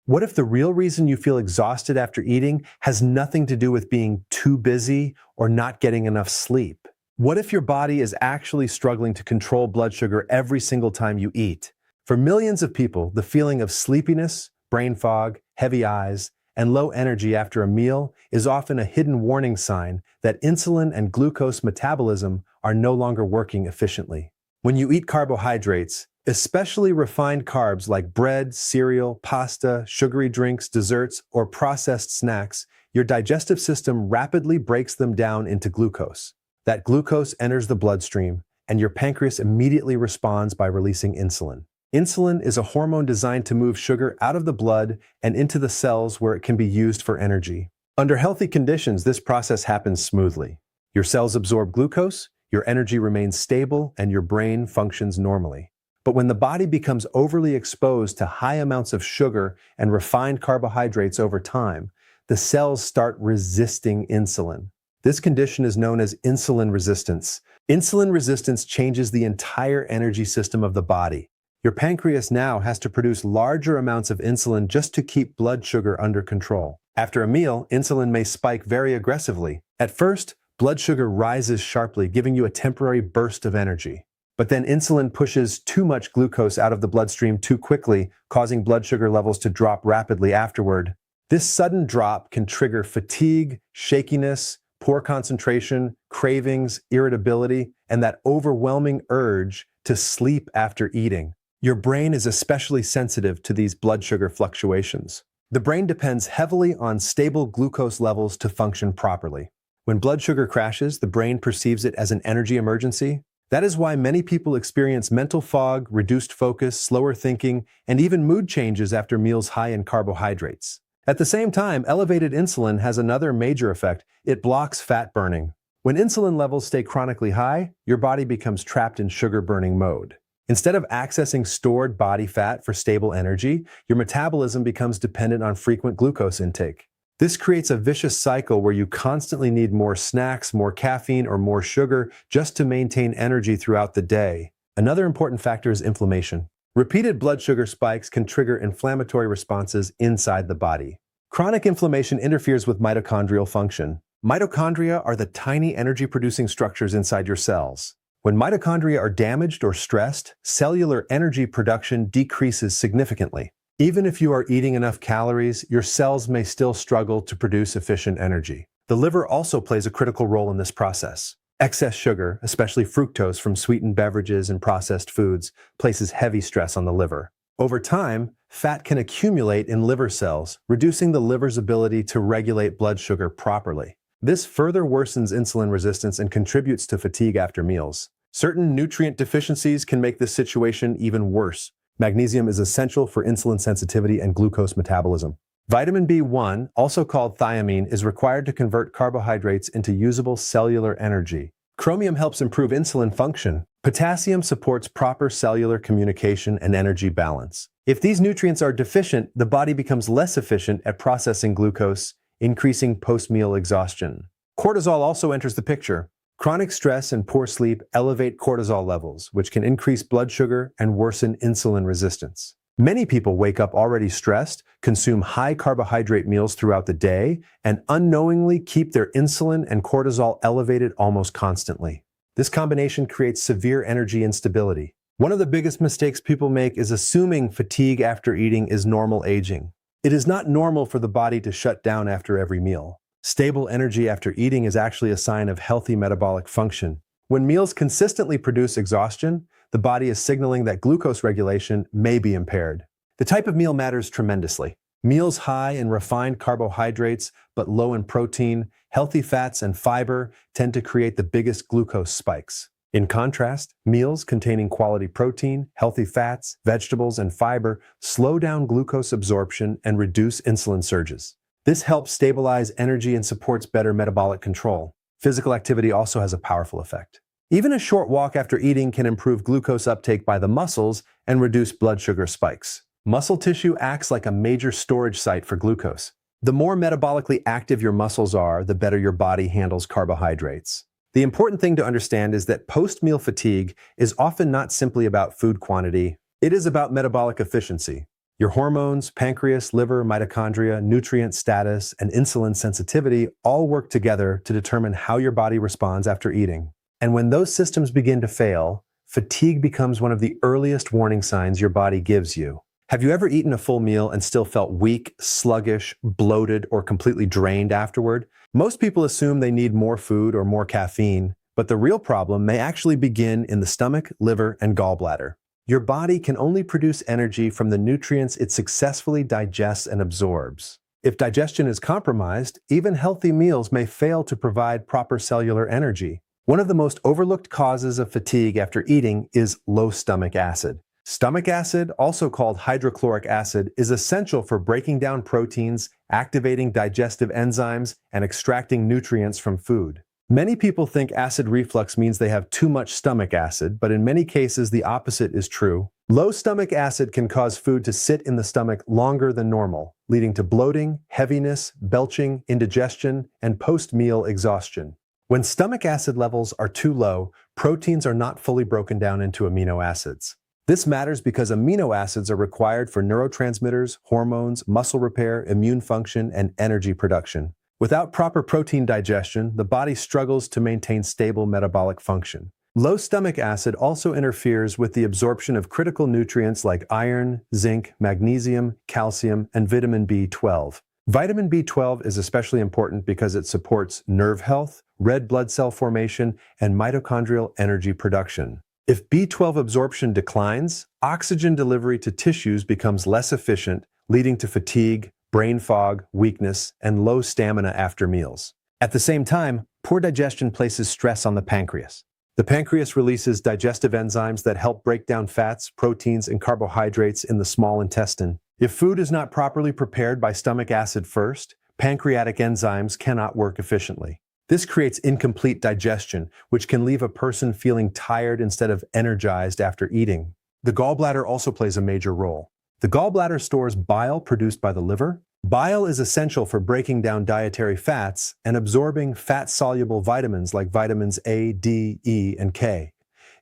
What if the real reason you feel exhausted after eating has nothing to do with being too busy or not getting enough sleep? What if your body is actually struggling to control blood sugar every single time you eat? For millions of people, the feeling of sleepiness, brain fog, heavy eyes, and low energy after a meal is often a hidden warning sign that insulin and glucose metabolism are no longer working efficiently. When you eat carbohydrates, especially refined carbs like bread, cereal, pasta, sugary drinks, desserts, or processed snacks, your digestive system rapidly breaks them down into glucose. That glucose enters the bloodstream, and your pancreas immediately responds by releasing insulin. Insulin is a hormone designed to move sugar out of the blood and into the cells where it can be used for energy. Under healthy conditions, this process happens smoothly. Your cells absorb glucose, your energy remains stable, and your brain functions normally. But when the body becomes overly exposed to high amounts of sugar and refined carbohydrates over time, the cells start resisting insulin. This condition is known as insulin resistance. Insulin resistance changes the entire energy system of the body. Your pancreas now has to produce larger amounts of insulin just to keep blood sugar under control. After a meal, insulin may spike very aggressively. At first, blood sugar rises sharply, giving you a temporary burst of energy. But then insulin pushes too much glucose out of the bloodstream too quickly, causing blood sugar levels to drop rapidly afterward. This sudden drop can trigger fatigue, shakiness, poor concentration, cravings, irritability, and that overwhelming urge to sleep after eating. Your brain is especially sensitive to these blood sugar fluctuations. The brain depends heavily on stable glucose levels to function properly. When blood sugar crashes, the brain perceives it as an energy emergency. That is why many people experience mental fog, reduced focus, slower thinking, and even mood changes after meals high in carbohydrates. At the same time, elevated insulin has another major effect. It blocks fat burning. When insulin levels stay chronically high, your body becomes trapped in sugar-burning mode. Instead of accessing stored body fat for stable energy, your metabolism becomes dependent on frequent glucose intake. This creates a vicious cycle where you constantly need more snacks, more caffeine, or more sugar just to maintain energy throughout the day. Another important factor is inflammation. Repeated blood sugar spikes can trigger inflammatory responses inside the body. Chronic inflammation interferes with mitochondrial function. Mitochondria are the tiny energy-producing structures inside your cells. When mitochondria are damaged or stressed, cellular energy production decreases significantly. Even if you are eating enough calories, your cells may still struggle to produce efficient energy. The liver also plays a critical role in this process. Excess sugar, especially fructose from sweetened beverages and processed foods, places heavy stress on the liver. Over time, fat can accumulate in liver cells, reducing the liver's ability to regulate blood sugar properly. This further worsens insulin resistance and contributes to fatigue after meals. Certain nutrient deficiencies can make this situation even worse. Magnesium is essential for insulin sensitivity and glucose metabolism. Vitamin B1, also called thiamine, is required to convert carbohydrates into usable cellular energy. Chromium helps improve insulin function. Potassium supports proper cellular communication and energy balance. If these nutrients are deficient, the body becomes less efficient at processing glucose, increasing post-meal exhaustion. Cortisol also enters the picture. Chronic stress and poor sleep elevate cortisol levels, which can increase blood sugar and worsen insulin resistance. Many people wake up already stressed, consume high carbohydrate meals throughout the day, and unknowingly keep their insulin and cortisol elevated almost constantly. This combination creates severe energy instability. One of the biggest mistakes people make is assuming fatigue after eating is normal aging. It is not normal for the body to shut down after every meal. Stable energy after eating is actually a sign of healthy metabolic function. When meals consistently produce exhaustion, the body is signaling that glucose regulation may be impaired. The type of meal matters tremendously. Meals high in refined carbohydrates but low in protein, healthy fats, and fiber tend to create the biggest glucose spikes. In contrast, meals containing quality protein, healthy fats, vegetables, and fiber slow down glucose absorption and reduce insulin surges. This helps stabilize energy and supports better metabolic control. Physical activity also has a powerful effect. Even a short walk after eating can improve glucose uptake by the muscles and reduce blood sugar spikes. Muscle tissue acts like a major storage site for glucose. The more metabolically active your muscles are, the better your body handles carbohydrates. The important thing to understand is that post-meal fatigue is often not simply about food quantity. It is about metabolic efficiency. Your hormones, pancreas, liver, mitochondria, nutrient status, and insulin sensitivity all work together to determine how your body responds after eating. And when those systems begin to fail, fatigue becomes one of the earliest warning signs your body gives you. Have you ever eaten a full meal and still felt weak, sluggish, bloated, or completely drained afterward? Most people assume they need more food or more caffeine, but the real problem may actually begin in the stomach, liver, and gallbladder. Your body can only produce energy from the nutrients it successfully digests and absorbs. If digestion is compromised, even healthy meals may fail to provide proper cellular energy. One of the most overlooked causes of fatigue after eating is low stomach acid. Stomach acid, also called hydrochloric acid, is essential for breaking down proteins, activating digestive enzymes, and extracting nutrients from food. Many people think acid reflux means they have too much stomach acid, but in many cases the opposite is true. Low stomach acid can cause food to sit in the stomach longer than normal, leading to bloating, heaviness, belching, indigestion, and post-meal exhaustion. When stomach acid levels are too low, proteins are not fully broken down into amino acids. This matters because amino acids are required for neurotransmitters, hormones, muscle repair, immune function, and energy production. Without proper protein digestion, the body struggles to maintain stable metabolic function. Low stomach acid also interferes with the absorption of critical nutrients like iron, zinc, magnesium, calcium, and vitamin B12. Vitamin B12 is especially important because it supports nerve health, red blood cell formation, and mitochondrial energy production. If B12 absorption declines, oxygen delivery to tissues becomes less efficient, leading to fatigue, brain fog, weakness, and low stamina after meals. At the same time, poor digestion places stress on the pancreas. The pancreas releases digestive enzymes that help break down fats, proteins, and carbohydrates in the small intestine. If food is not properly prepared by stomach acid first, pancreatic enzymes cannot work efficiently. This creates incomplete digestion, which can leave a person feeling tired instead of energized after eating. The gallbladder also plays a major role. The gallbladder stores bile produced by the liver. Bile is essential for breaking down dietary fats and absorbing fat-soluble vitamins like vitamins A, D, E, and K.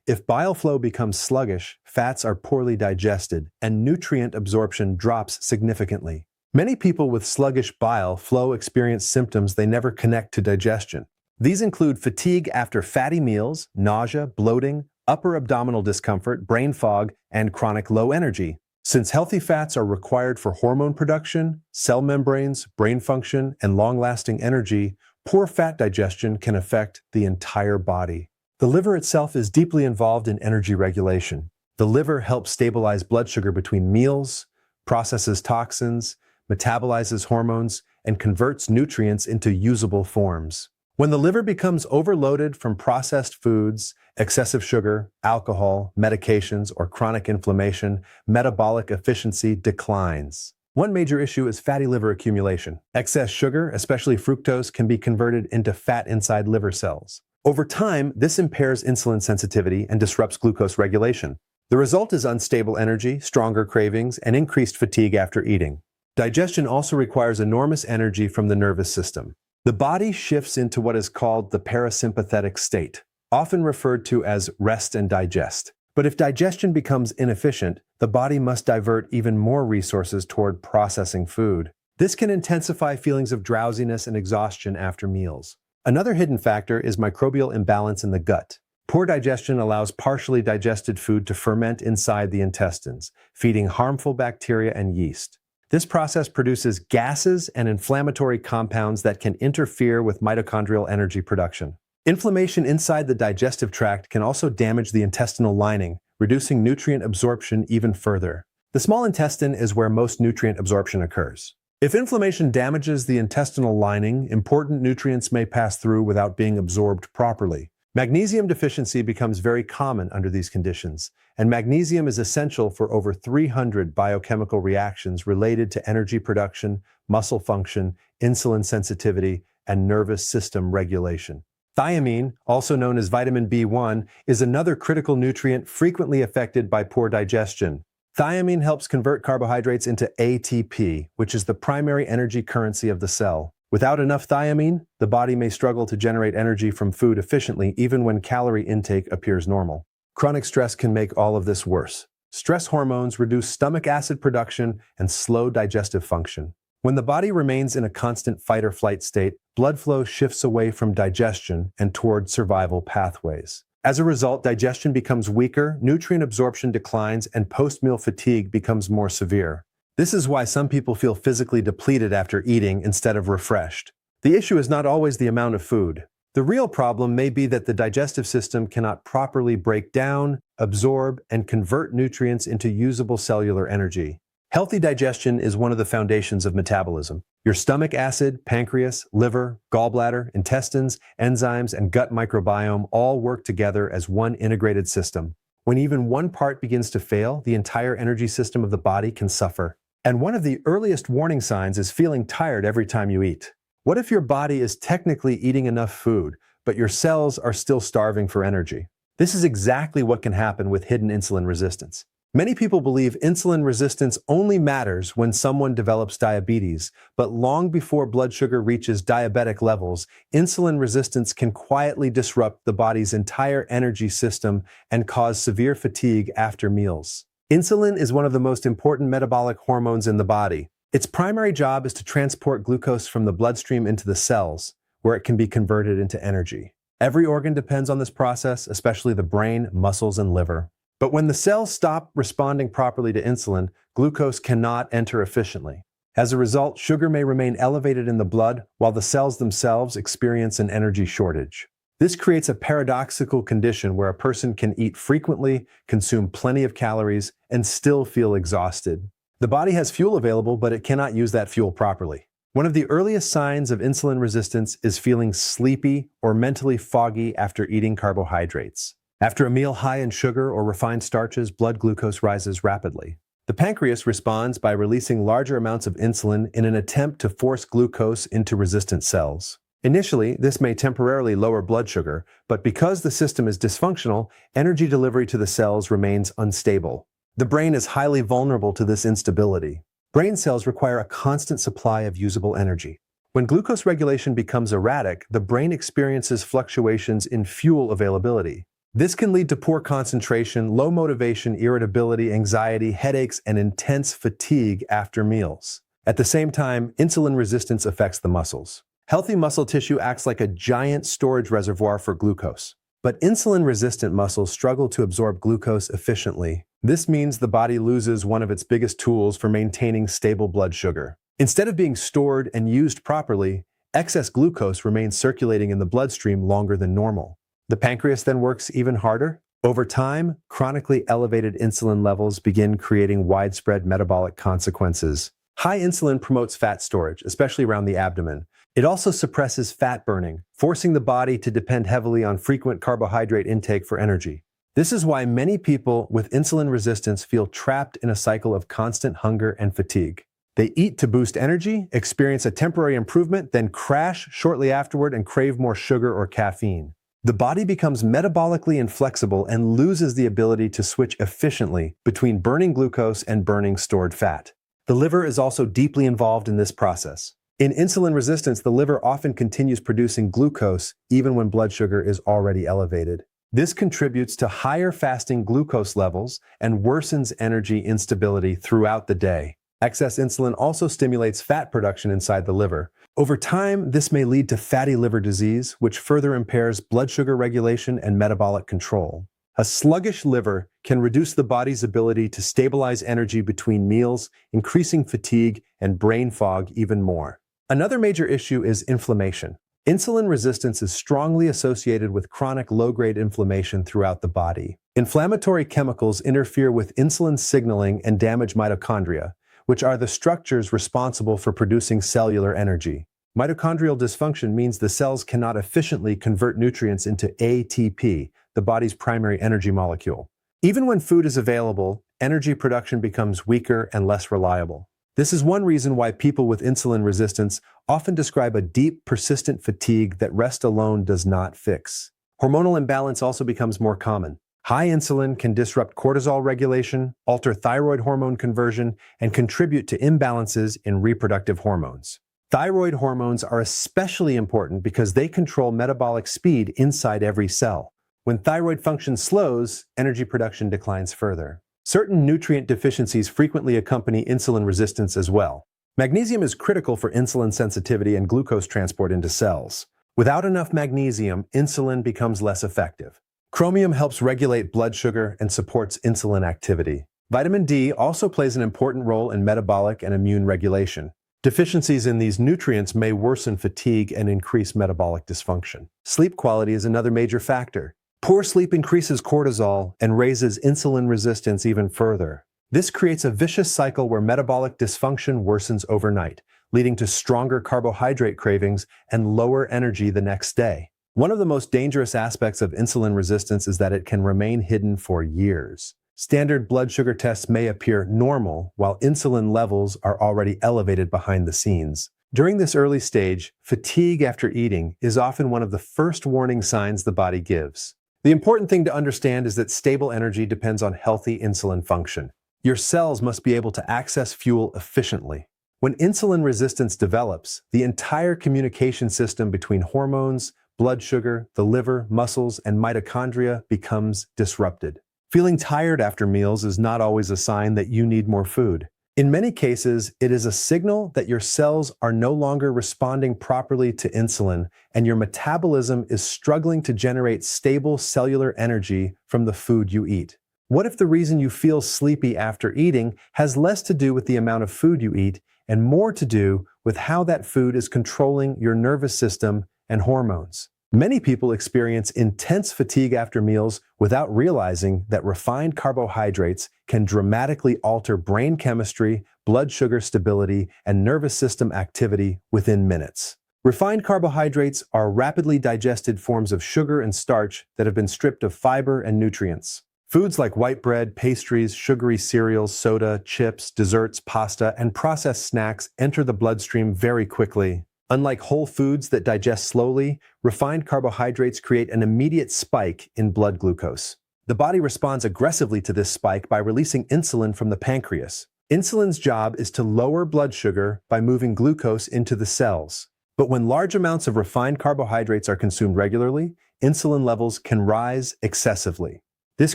If bile flow becomes sluggish, fats are poorly digested, and nutrient absorption drops significantly. Many people with sluggish bile flow experience symptoms they never connect to digestion. These include fatigue after fatty meals, nausea, bloating, upper abdominal discomfort, brain fog, and chronic low energy. Since healthy fats are required for hormone production, cell membranes, brain function, and long-lasting energy, poor fat digestion can affect the entire body. The liver itself is deeply involved in energy regulation. The liver helps stabilize blood sugar between meals, processes toxins, metabolizes hormones, and converts nutrients into usable forms. When the liver becomes overloaded from processed foods, excessive sugar, alcohol, medications, or chronic inflammation, metabolic efficiency declines. One major issue is fatty liver accumulation. Excess sugar, especially fructose, can be converted into fat inside liver cells. Over time, this impairs insulin sensitivity and disrupts glucose regulation. The result is unstable energy, stronger cravings, and increased fatigue after eating. Digestion also requires enormous energy from the nervous system. The body shifts into what is called the parasympathetic state, often referred to as rest and digest. But if digestion becomes inefficient, the body must divert even more resources toward processing food. This can intensify feelings of drowsiness and exhaustion after meals. Another hidden factor is microbial imbalance in the gut. Poor digestion allows partially digested food to ferment inside the intestines, feeding harmful bacteria and yeast. This process produces gases and inflammatory compounds that can interfere with mitochondrial energy production. Inflammation inside the digestive tract can also damage the intestinal lining, reducing nutrient absorption even further. The small intestine is where most nutrient absorption occurs. If inflammation damages the intestinal lining, important nutrients may pass through without being absorbed properly. Magnesium deficiency becomes very common under these conditions, and magnesium is essential for over 300 biochemical reactions related to energy production, muscle function, insulin sensitivity, and nervous system regulation. Thiamine, also known as vitamin B1, is another critical nutrient frequently affected by poor digestion. Thiamine helps convert carbohydrates into ATP, which is the primary energy currency of the cell. Without enough thiamine, the body may struggle to generate energy from food efficiently even when calorie intake appears normal. Chronic stress can make all of this worse. Stress hormones reduce stomach acid production and slow digestive function. When the body remains in a constant fight or flight state, blood flow shifts away from digestion and toward survival pathways. As a result, digestion becomes weaker, nutrient absorption declines, and post-meal fatigue becomes more severe. This is why some people feel physically depleted after eating instead of refreshed. The issue is not always the amount of food. The real problem may be that the digestive system cannot properly break down, absorb, and convert nutrients into usable cellular energy. Healthy digestion is one of the foundations of metabolism. Your stomach acid, pancreas, liver, gallbladder, intestines, enzymes, and gut microbiome all work together as one integrated system. When even one part begins to fail, the entire energy system of the body can suffer. And one of the earliest warning signs is feeling tired every time you eat. What if your body is technically eating enough food, but your cells are still starving for energy? This is exactly what can happen with hidden insulin resistance. Many people believe insulin resistance only matters when someone develops diabetes, but long before blood sugar reaches diabetic levels, insulin resistance can quietly disrupt the body's entire energy system and cause severe fatigue after meals. Insulin is one of the most important metabolic hormones in the body. Its primary job is to transport glucose from the bloodstream into the cells, where it can be converted into energy. Every organ depends on this process, especially the brain, muscles, and liver. But when the cells stop responding properly to insulin, glucose cannot enter efficiently. As a result, sugar may remain elevated in the blood while the cells themselves experience an energy shortage. This creates a paradoxical condition where a person can eat frequently, consume plenty of calories, and still feel exhausted. The body has fuel available, but it cannot use that fuel properly. One of the earliest signs of insulin resistance is feeling sleepy or mentally foggy after eating carbohydrates. After a meal high in sugar or refined starches, blood glucose rises rapidly. The pancreas responds by releasing larger amounts of insulin in an attempt to force glucose into resistant cells. Initially, this may temporarily lower blood sugar, but because the system is dysfunctional, energy delivery to the cells remains unstable. The brain is highly vulnerable to this instability. Brain cells require a constant supply of usable energy. When glucose regulation becomes erratic, the brain experiences fluctuations in fuel availability. This can lead to poor concentration, low motivation, irritability, anxiety, headaches, and intense fatigue after meals. At the same time, insulin resistance affects the muscles. Healthy muscle tissue acts like a giant storage reservoir for glucose. But insulin-resistant muscles struggle to absorb glucose efficiently. This means the body loses one of its biggest tools for maintaining stable blood sugar. Instead of being stored and used properly, excess glucose remains circulating in the bloodstream longer than normal. The pancreas then works even harder. Over time, chronically elevated insulin levels begin creating widespread metabolic consequences. High insulin promotes fat storage, especially around the abdomen. It also suppresses fat burning, forcing the body to depend heavily on frequent carbohydrate intake for energy. This is why many people with insulin resistance feel trapped in a cycle of constant hunger and fatigue. They eat to boost energy, experience a temporary improvement, then crash shortly afterward and crave more sugar or caffeine. The body becomes metabolically inflexible and loses the ability to switch efficiently between burning glucose and burning stored fat. The liver is also deeply involved in this process. In insulin resistance, the liver often continues producing glucose even when blood sugar is already elevated. This contributes to higher fasting glucose levels and worsens energy instability throughout the day. Excess insulin also stimulates fat production inside the liver. Over time, this may lead to fatty liver disease, which further impairs blood sugar regulation and metabolic control. A sluggish liver can reduce the body's ability to stabilize energy between meals, increasing fatigue and brain fog even more. Another major issue is inflammation. Insulin resistance is strongly associated with chronic low-grade inflammation throughout the body. Inflammatory chemicals interfere with insulin signaling and damage mitochondria, which are the structures responsible for producing cellular energy. Mitochondrial dysfunction means the cells cannot efficiently convert nutrients into ATP, the body's primary energy molecule. Even when food is available, energy production becomes weaker and less reliable. This is one reason why people with insulin resistance often describe a deep, persistent fatigue that rest alone does not fix. Hormonal imbalance also becomes more common. High insulin can disrupt cortisol regulation, alter thyroid hormone conversion, and contribute to imbalances in reproductive hormones. Thyroid hormones are especially important because they control metabolic speed inside every cell. When thyroid function slows, energy production declines further. Certain nutrient deficiencies frequently accompany insulin resistance as well. Magnesium is critical for insulin sensitivity and glucose transport into cells. Without enough magnesium, insulin becomes less effective. Chromium helps regulate blood sugar and supports insulin activity. Vitamin D also plays an important role in metabolic and immune regulation. Deficiencies in these nutrients may worsen fatigue and increase metabolic dysfunction. Sleep quality is another major factor. Poor sleep increases cortisol and raises insulin resistance even further. This creates a vicious cycle where metabolic dysfunction worsens overnight, leading to stronger carbohydrate cravings and lower energy the next day. One of the most dangerous aspects of insulin resistance is that it can remain hidden for years. Standard blood sugar tests may appear normal, while insulin levels are already elevated behind the scenes. During this early stage, fatigue after eating is often one of the first warning signs the body gives. The important thing to understand is that stable energy depends on healthy insulin function. Your cells must be able to access fuel efficiently. When insulin resistance develops, the entire communication system between hormones, blood sugar, the liver, muscles, and mitochondria becomes disrupted. Feeling tired after meals is not always a sign that you need more food. In many cases, it is a signal that your cells are no longer responding properly to insulin and your metabolism is struggling to generate stable cellular energy from the food you eat. What if the reason you feel sleepy after eating has less to do with the amount of food you eat and more to do with how that food is controlling your nervous system and hormones? Many people experience intense fatigue after meals without realizing that refined carbohydrates can dramatically alter brain chemistry, blood sugar stability, and nervous system activity within minutes. Refined carbohydrates are rapidly digested forms of sugar and starch that have been stripped of fiber and nutrients. Foods like white bread, pastries, sugary cereals, soda, chips, desserts, pasta, and processed snacks enter the bloodstream very quickly. Unlike whole foods that digest slowly, refined carbohydrates create an immediate spike in blood glucose. The body responds aggressively to this spike by releasing insulin from the pancreas. Insulin's job is to lower blood sugar by moving glucose into the cells. But when large amounts of refined carbohydrates are consumed regularly, insulin levels can rise excessively. This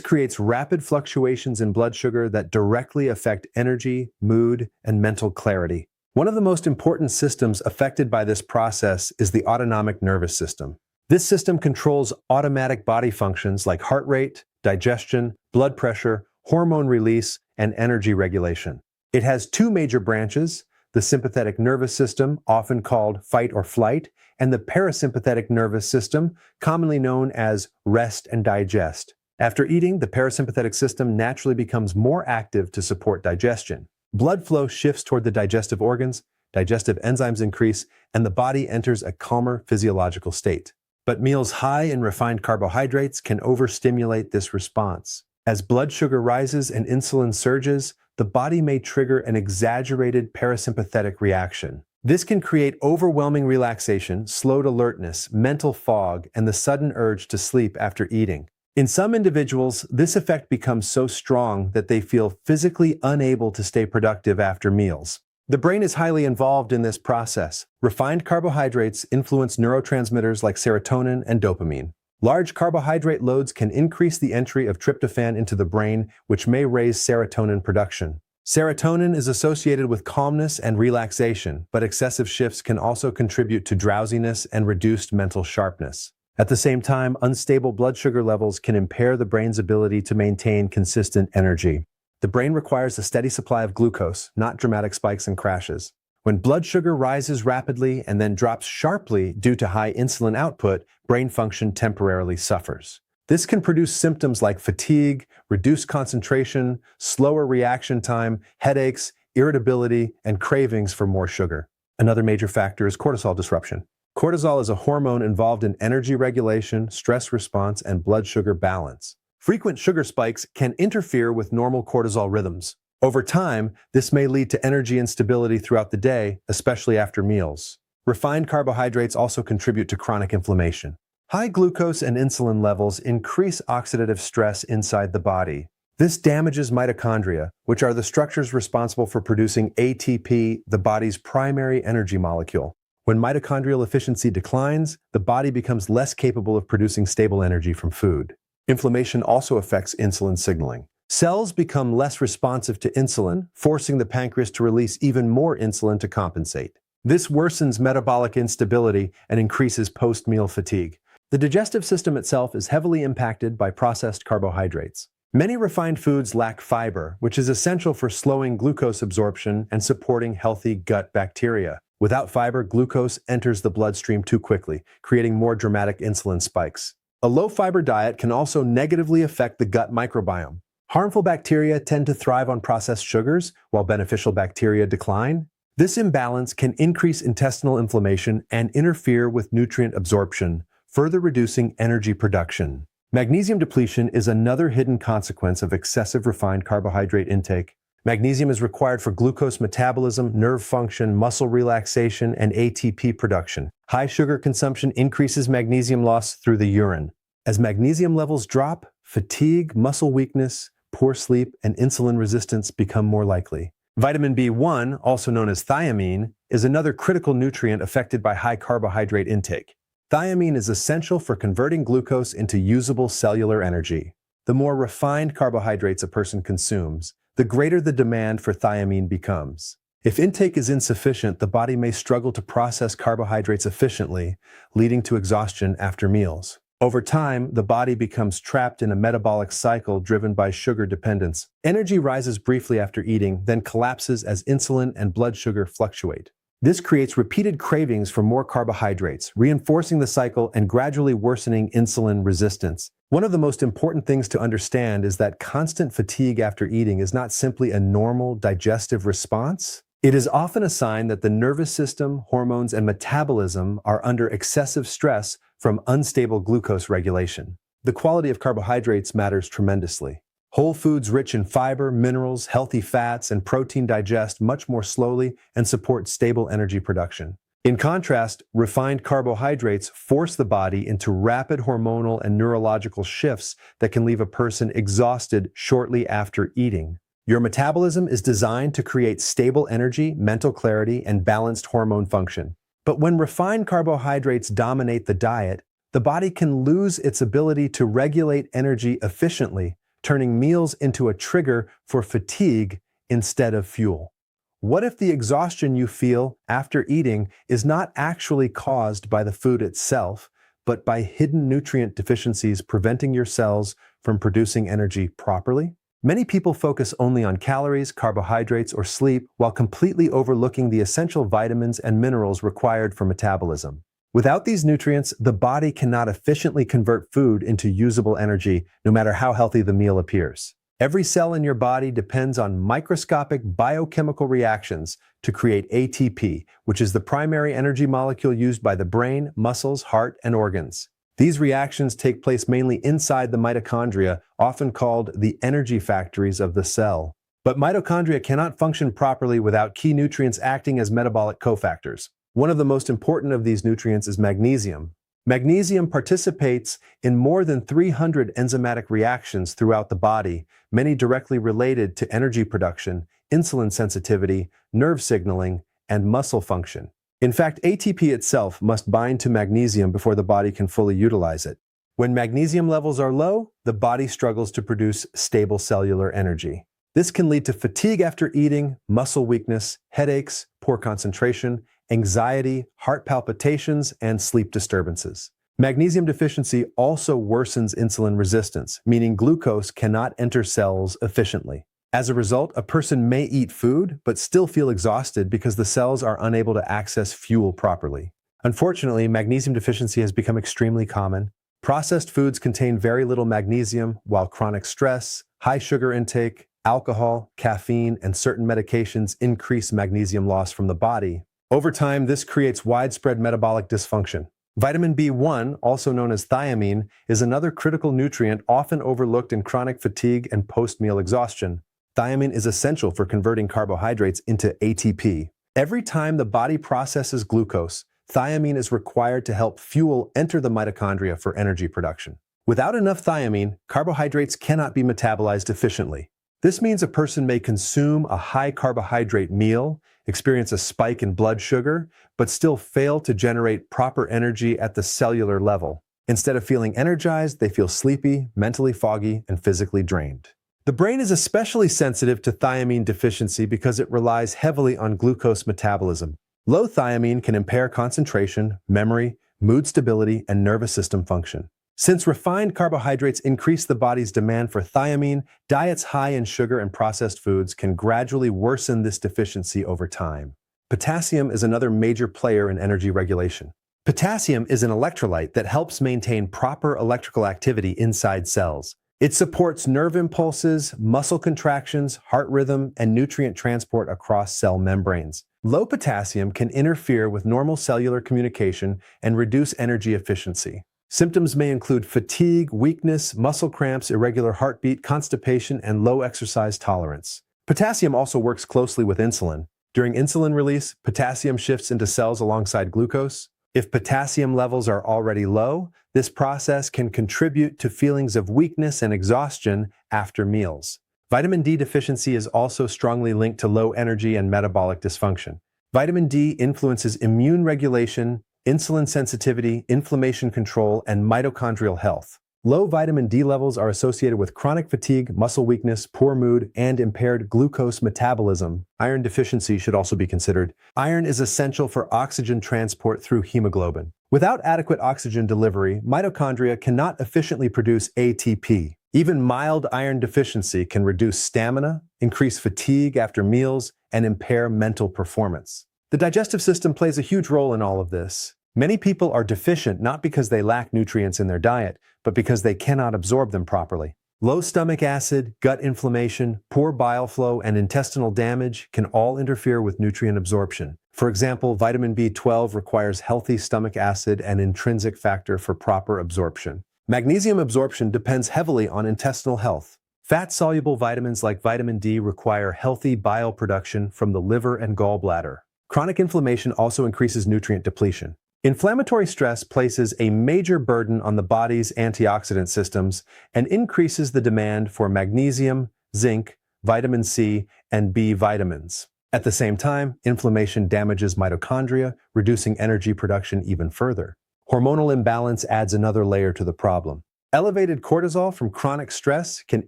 creates rapid fluctuations in blood sugar that directly affect energy, mood, and mental clarity. One of the most important systems affected by this process is the autonomic nervous system. This system controls automatic body functions like heart rate, digestion, blood pressure, hormone release, and energy regulation. It has two major branches: the sympathetic nervous system, often called fight or flight, and the parasympathetic nervous system, commonly known as rest and digest. After eating, the parasympathetic system naturally becomes more active to support digestion. Blood flow shifts toward the digestive organs, digestive enzymes increase, and the body enters a calmer physiological state. But meals high in refined carbohydrates can overstimulate this response. As blood sugar rises and insulin surges, the body may trigger an exaggerated parasympathetic reaction. This can create overwhelming relaxation, slowed alertness, mental fog, and the sudden urge to sleep after eating. In some individuals, this effect becomes so strong that they feel physically unable to stay productive after meals. The brain is highly involved in this process. Refined carbohydrates influence neurotransmitters like serotonin and dopamine. Large carbohydrate loads can increase the entry of tryptophan into the brain, which may raise serotonin production. Serotonin is associated with calmness and relaxation, but excessive shifts can also contribute to drowsiness and reduced mental sharpness. At the same time, unstable blood sugar levels can impair the brain's ability to maintain consistent energy. The brain requires a steady supply of glucose, not dramatic spikes and crashes. When blood sugar rises rapidly and then drops sharply due to high insulin output, brain function temporarily suffers. This can produce symptoms like fatigue, reduced concentration, slower reaction time, headaches, irritability, and cravings for more sugar. Another major factor is cortisol disruption. Cortisol is a hormone involved in energy regulation, stress response, and blood sugar balance. Frequent sugar spikes can interfere with normal cortisol rhythms. Over time, this may lead to energy instability throughout the day, especially after meals. Refined carbohydrates also contribute to chronic inflammation. High glucose and insulin levels increase oxidative stress inside the body. This damages mitochondria, which are the structures responsible for producing ATP, the body's primary energy molecule. When mitochondrial efficiency declines, the body becomes less capable of producing stable energy from food. Inflammation also affects insulin signaling. Cells become less responsive to insulin, forcing the pancreas to release even more insulin to compensate. This worsens metabolic instability and increases post-meal fatigue. The digestive system itself is heavily impacted by processed carbohydrates. Many refined foods lack fiber, which is essential for slowing glucose absorption and supporting healthy gut bacteria. Without fiber, glucose enters the bloodstream too quickly, creating more dramatic insulin spikes. A low-fiber diet can also negatively affect the gut microbiome. Harmful bacteria tend to thrive on processed sugars, while beneficial bacteria decline. This imbalance can increase intestinal inflammation and interfere with nutrient absorption, further reducing energy production. Magnesium depletion is another hidden consequence of excessive refined carbohydrate intake. Magnesium is required for glucose metabolism, nerve function, muscle relaxation, and ATP production. High sugar consumption increases magnesium loss through the urine. As magnesium levels drop, fatigue, muscle weakness, poor sleep, and insulin resistance become more likely. Vitamin B1, also known as thiamine, is another critical nutrient affected by high carbohydrate intake. Thiamine is essential for converting glucose into usable cellular energy. The more refined carbohydrates a person consumes, the greater the demand for thiamine becomes. If intake is insufficient, the body may struggle to process carbohydrates efficiently, leading to exhaustion after meals. Over time, the body becomes trapped in a metabolic cycle driven by sugar dependence. Energy rises briefly after eating, then collapses as insulin and blood sugar fluctuate. This creates repeated cravings for more carbohydrates, reinforcing the cycle and gradually worsening insulin resistance. One of the most important things to understand is that constant fatigue after eating is not simply a normal digestive response. It is often a sign that the nervous system, hormones, and metabolism are under excessive stress from unstable glucose regulation. The quality of carbohydrates matters tremendously. Whole foods rich in fiber, minerals, healthy fats, and protein digest much more slowly and support stable energy production. In contrast, refined carbohydrates force the body into rapid hormonal and neurological shifts that can leave a person exhausted shortly after eating. Your metabolism is designed to create stable energy, mental clarity, and balanced hormone function. But when refined carbohydrates dominate the diet, the body can lose its ability to regulate energy efficiently, turning meals into a trigger for fatigue instead of fuel. What if the exhaustion you feel after eating is not actually caused by the food itself, but by hidden nutrient deficiencies preventing your cells from producing energy properly? Many people focus only on calories, carbohydrates, or sleep while completely overlooking the essential vitamins and minerals required for metabolism. Without these nutrients, the body cannot efficiently convert food into usable energy, no matter how healthy the meal appears. Every cell in your body depends on microscopic biochemical reactions to create ATP, which is the primary energy molecule used by the brain, muscles, heart, and organs. These reactions take place mainly inside the mitochondria, often called the energy factories of the cell. But mitochondria cannot function properly without key nutrients acting as metabolic cofactors. One of the most important of these nutrients is magnesium. Magnesium participates in more than 300 enzymatic reactions throughout the body, many directly related to energy production, insulin sensitivity, nerve signaling, and muscle function. In fact, ATP itself must bind to magnesium before the body can fully utilize it. When magnesium levels are low, the body struggles to produce stable cellular energy. This can lead to fatigue after eating, muscle weakness, headaches, poor concentration, anxiety, heart palpitations, and sleep disturbances. Magnesium deficiency also worsens insulin resistance, meaning glucose cannot enter cells efficiently. As a result, a person may eat food but still feel exhausted because the cells are unable to access fuel properly. Unfortunately, magnesium deficiency has become extremely common. Processed foods contain very little magnesium, while chronic stress, high sugar intake, alcohol, caffeine, and certain medications increase magnesium loss from the body. Over time, this creates widespread metabolic dysfunction. Vitamin B1, also known as thiamine, is another critical nutrient often overlooked in chronic fatigue and post-meal exhaustion. Thiamine is essential for converting carbohydrates into ATP. Every time the body processes glucose, thiamine is required to help fuel enter the mitochondria for energy production. Without enough thiamine, carbohydrates cannot be metabolized efficiently. This means a person may consume a high carbohydrate meal, experience a spike in blood sugar, but still fail to generate proper energy at the cellular level. Instead of feeling energized, they feel sleepy, mentally foggy, and physically drained. The brain is especially sensitive to thiamine deficiency because it relies heavily on glucose metabolism. Low thiamine can impair concentration, memory, mood stability, and nervous system function. Since refined carbohydrates increase the body's demand for thiamine, diets high in sugar and processed foods can gradually worsen this deficiency over time. Potassium is another major player in energy regulation. Potassium is an electrolyte that helps maintain proper electrical activity inside cells. It supports nerve impulses, muscle contractions, heart rhythm, and nutrient transport across cell membranes. Low potassium can interfere with normal cellular communication and reduce energy efficiency. Symptoms may include fatigue, weakness, muscle cramps, irregular heartbeat, constipation, and low exercise tolerance. Potassium also works closely with insulin. During insulin release, potassium shifts into cells alongside glucose. If potassium levels are already low, this process can contribute to feelings of weakness and exhaustion after meals. Vitamin D deficiency is also strongly linked to low energy and metabolic dysfunction. Vitamin D influences immune regulation, insulin sensitivity, inflammation control, and mitochondrial health. Low vitamin D levels are associated with chronic fatigue, muscle weakness, poor mood, and impaired glucose metabolism. Iron deficiency should also be considered. Iron is essential for oxygen transport through hemoglobin. Without adequate oxygen delivery, mitochondria cannot efficiently produce ATP. Even mild iron deficiency can reduce stamina, increase fatigue after meals, and impair mental performance. The digestive system plays a huge role in all of this. Many people are deficient not because they lack nutrients in their diet, but because they cannot absorb them properly. Low stomach acid, gut inflammation, poor bile flow, and intestinal damage can all interfere with nutrient absorption. For example, vitamin B12 requires healthy stomach acid and intrinsic factor for proper absorption. Magnesium absorption depends heavily on intestinal health. Fat-soluble vitamins like vitamin D require healthy bile production from the liver and gallbladder. Chronic inflammation also increases nutrient depletion. Inflammatory stress places a major burden on the body's antioxidant systems and increases the demand for magnesium, zinc, vitamin C, and B vitamins. At the same time, inflammation damages mitochondria, reducing energy production even further. Hormonal imbalance adds another layer to the problem. Elevated cortisol from chronic stress can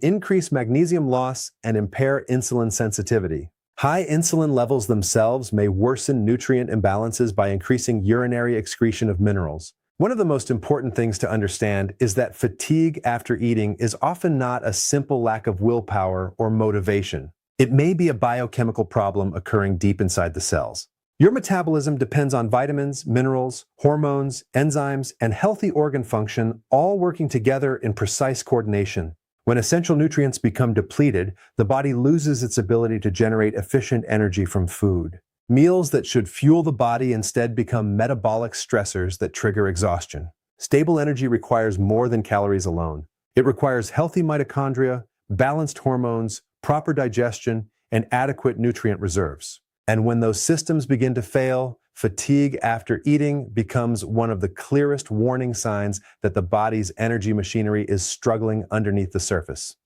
increase magnesium loss and impair insulin sensitivity. High insulin levels themselves may worsen nutrient imbalances by increasing urinary excretion of minerals. One of the most important things to understand is that fatigue after eating is often not a simple lack of willpower or motivation. It may be a biochemical problem occurring deep inside the cells. Your metabolism depends on vitamins, minerals, hormones, enzymes, and healthy organ function all working together in precise coordination. When essential nutrients become depleted, the body loses its ability to generate efficient energy from food. Meals that should fuel the body instead become metabolic stressors that trigger exhaustion. Stable energy requires more than calories alone. It requires healthy mitochondria, balanced hormones, proper digestion, and adequate nutrient reserves. And when those systems begin to fail, fatigue after eating becomes one of the clearest warning signs that the body's energy machinery is struggling underneath the surface.